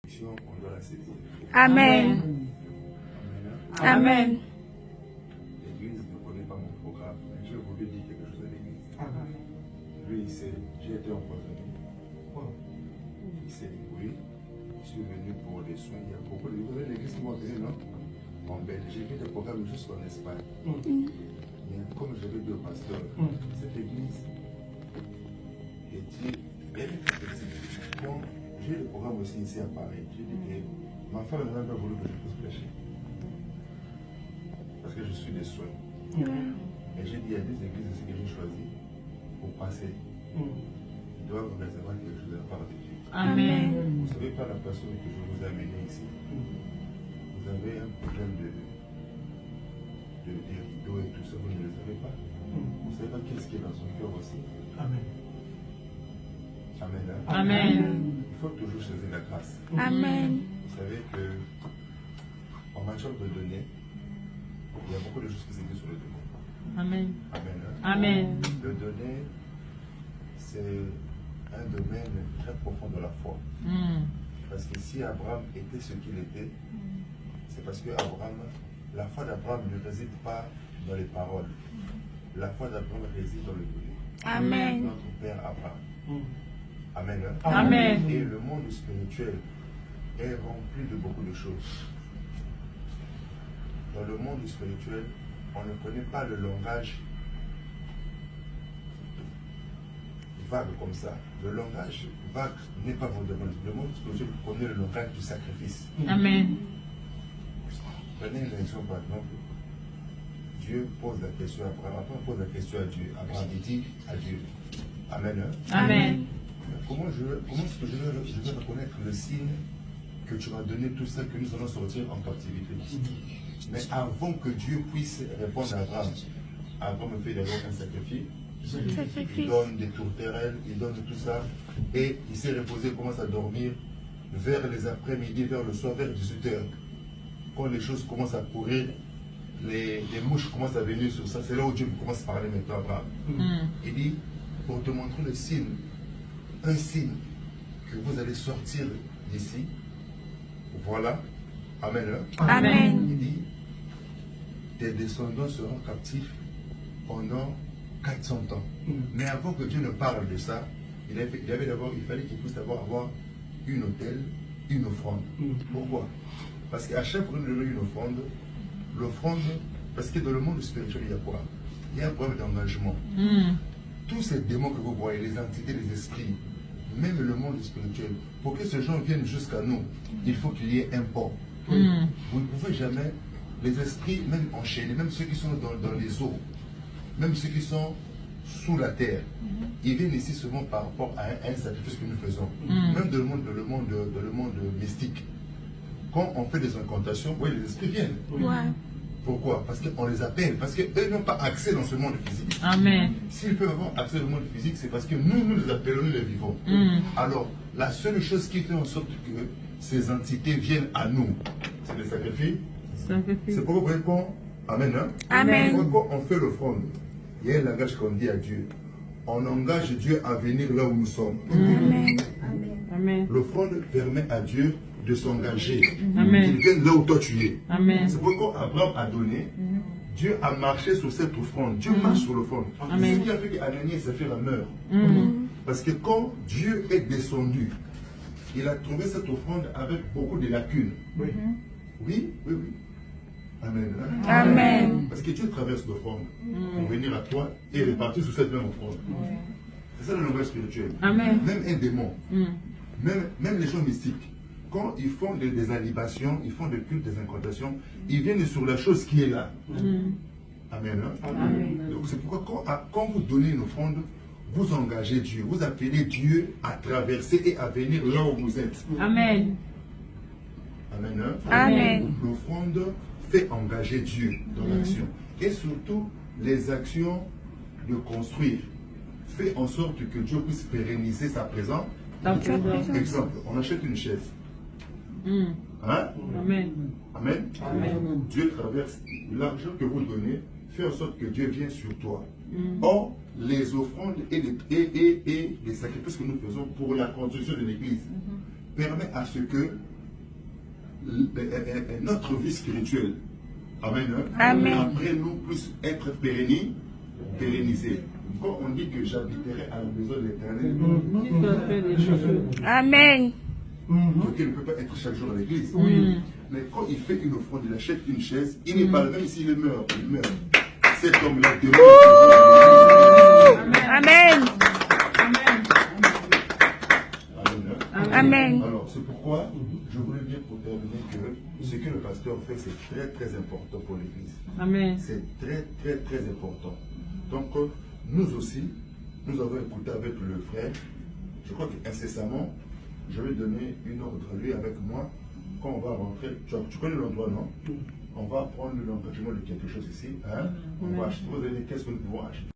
On doit la saisir. Amen. Amen. L'église ne connaît pas mon programme, mais je voulais dire quelque chose à l'église. Lui, il sait, j'ai été empoisonné. Il s'est débrouillé. Je suis venu pour des soins. Il y a beaucoup de l'église qui m'ont donné, non? En Belgique, j'ai fait des programmes jusqu'en Espagne. Mais comme j'avais dit au pasteur, cette église est dit, bon, j'ai le programme aussi ici à Paris. J'ai dit que ma femme n'a pas voulu que je puisse prêcher. Parce que je suis des soins. Et j'ai dit, il y a des églises ici que j'ai choisies pour passer. Ils doivent recevoir quelque chose de la part de Dieu. Amen. Vous ne savez pas la personne que je vous ai amenée ici. Vous avez un problème de rideau et tout ça, vous ne le savez pas. Vous ne savez pas qu'est-ce qui est dans son cœur aussi. Amen. Amen. Hein? Amen. Il faut toujours choisir la grâce. Amen. Vous savez que en matière de donner, il y a beaucoup de choses qui s'écrivent sur le donner. Amen. Amen. Hein? Amen. Le donner, c'est un domaine très profond de la foi. Parce que si Abraham était ce qu'il était, c'est parce que la foi d'Abraham ne réside pas dans les paroles. La foi d'Abraham réside dans le donner. Amen. Notre Père Abraham. Amen. Hein? Amen. Et le monde spirituel est rempli de beaucoup de choses. Dans le monde spirituel, on ne connaît pas le langage vague comme ça. Le langage vague n'est pas votre demande. Le monde spirituel connaît le langage du sacrifice. Amen. Prenez une exemple par exemple. Dieu pose la question à Abraham. Après, on pose la question à Dieu. Abraham dit à Dieu. Amen. Hein? Amen. Comment est-ce que je vais reconnaître le signe que tu m'as donné tout ça, que nous allons sortir en captivité? Mais avant que Dieu puisse répondre à Abraham, Abraham fait d'abord un sacrifice. Il donne des tourterelles, il donne tout ça. Et il s'est reposé, il commence à dormir vers les après-midi, vers le soir, vers 18h. Quand les choses commencent à courir, les mouches commencent à venir sur ça. C'est là où Dieu commence à parler maintenant à Abraham. Il dit, pour te montrer le signe, un signe que vous allez sortir d'ici. Voilà. Amen. Amen. Il dit, tes descendants seront captifs pendant 400 ans. Mais avant que Dieu ne parle de ça, il fallait qu'il puisse avoir une autel, une offrande. Pourquoi? Parce qu'à chaque fois que nous donnons une offrande, l'offrande, parce que dans le monde spirituel, il y a quoi? Il y a un problème d'engagement. Tous ces démons que vous voyez, les entités, les esprits, même le monde spirituel, pour que ces gens viennent jusqu'à nous, il faut qu'il y ait un port. Vous ne pouvez jamais, les esprits, même enchaînés, même ceux qui sont dans les eaux, même ceux qui sont sous la terre, ils viennent ici seulement par rapport à un sacrifice que nous faisons. Même dans le monde mystique. Quand on fait des incantations, oui, les esprits viennent. Pourquoi? Parce qu'on les appelle, parce qu'eux n'ont pas accès dans ce monde physique. Amen. S'ils peuvent avoir accès au monde physique, c'est parce que nous les appelons, nous les vivons. Alors, la seule chose qui fait en sorte que ces entités viennent à nous, c'est les sacrifices. C'est pourquoi vous voyez qu'on... Amen. Hein? Amen. Quand on fait l'offrande, il y a un langage qu'on dit à Dieu. On engage Dieu à venir là où nous sommes. Amen. Amen. L'offrande permet à Dieu de s'engager. Amen. Il vient là où toi tu es. Amen. C'est pourquoi Abraham a donné. Dieu a marché sur cette offrande. Dieu marche sur l'offrande. C'est ce qui a fait qu'Ananias et Saphira meurent. Parce que quand Dieu est descendu, il a trouvé cette offrande avec beaucoup de lacunes. Oui. Amen. Amen. Parce que Dieu traverse l'offrande pour venir à toi et repartir sur cette même offrande. C'est ça le langage spirituel. Amen. Même un démon, même les gens mystiques, quand ils font des alibations, ils font des cultes, des incantations, ils viennent sur la chose qui est là. Amen. Donc c'est pourquoi quand vous donnez une offrande, vous engagez Dieu, vous appelez Dieu à traverser et à venir là où vous êtes. Amen. Amen. Amen. L'offrande fait engager Dieu dans l'action. Et surtout, les actions de construire fait en sorte que Dieu puisse pérenniser sa présence. Exemple, on achète une chaise. Hein? Amen. Amen. Dieu traverse l'argent que vous donnez, fait en sorte que Dieu vienne sur toi. Or, les offrandes et les sacrifices que nous faisons pour la construction de l'église permet à ce que notre vie spirituelle, amen, Amen. après nous puisse être pérennisée. Quand on dit que j'habiterai à la maison de l'Éternel, Amen. il ne peut pas être chaque jour à l'église. Mais quand il fait une offrande, il achète une chaise, il n'est pas le même s'il meurt. Il meurt. Cet homme-là demande. Amen. Amen. Alors, c'est pourquoi je voulais dire pour terminer que ce que le pasteur fait, c'est très très important pour l'église. Amen. C'est très très très important. Donc, nous aussi, nous avons écouté avec le frère. Je crois qu'incessamment, je vais donner une ordre à lui avec moi. Quand on va rentrer, tu connais l'endroit, non? On va prendre l'engagement de quelque chose ici. Hein? On va acheter. Vous allez dire qu'est-ce que nous pouvons acheter.